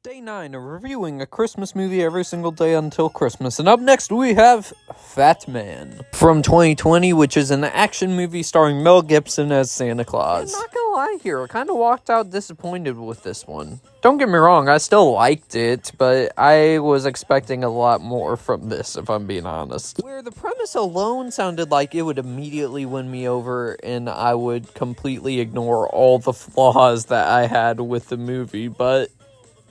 Day 9 of reviewing a Christmas movie every single day until Christmas. And up next we have Fatman from 2020, which is an action movie starring Mel Gibson as Santa Claus. I'm not gonna lie here, I kind of walked out disappointed with this one. Don't get me wrong, I still liked it, but I was expecting a lot more from this, if I'm being honest. Where the premise alone sounded like it would immediately win me over and I would completely ignore all the flaws that I had with the movie, but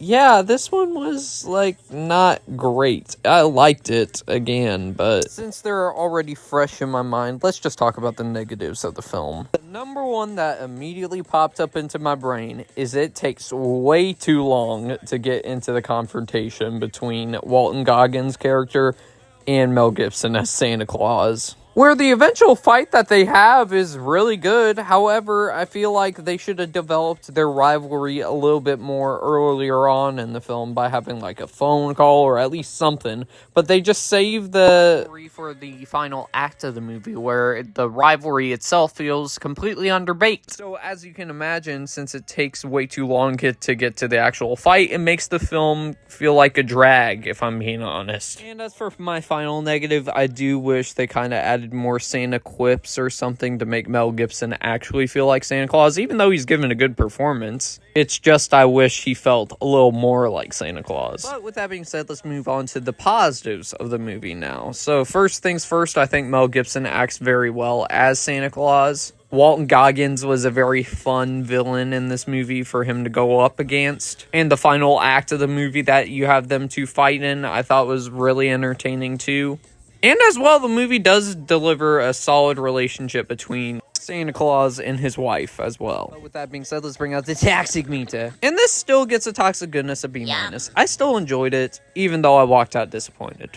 yeah, this one was, not great. I liked it, again, but since they're already fresh in my mind, let's just talk about the negatives of the film. The number one that immediately popped up into my brain is it takes way too long to get into the confrontation between Walton Goggins' character and Mel Gibson as Santa Claus. Where the eventual fight that they have is really good. However, I feel like they should have developed their rivalry a little bit more earlier on in the film by having a phone call or at least something. But they just saved the rivalry for the final act of the movie, where the rivalry itself feels completely underbaked. So as you can imagine, since it takes way too long to get to the actual fight, it makes the film feel like a drag, if I'm being honest. And as for my final negative, I do wish they kind of added more Santa quips or something to make Mel Gibson actually feel like Santa Claus, even though he's given a good performance. It's just I wish he felt a little more like Santa Claus. But with that being said, let's move on to the positives of the movie now. So first things first, I think Mel Gibson acts very well as Santa Claus. Walton Goggins was a very fun villain in this movie for him to go up against. And the final act of the movie that you have them two fight in, I thought was really entertaining too. And as well, the movie does deliver a solid relationship between Santa Claus and his wife as well. But with that being said, let's bring out the toxic meter. And this still gets a toxic goodness of B-. I still enjoyed it, even though I walked out disappointed.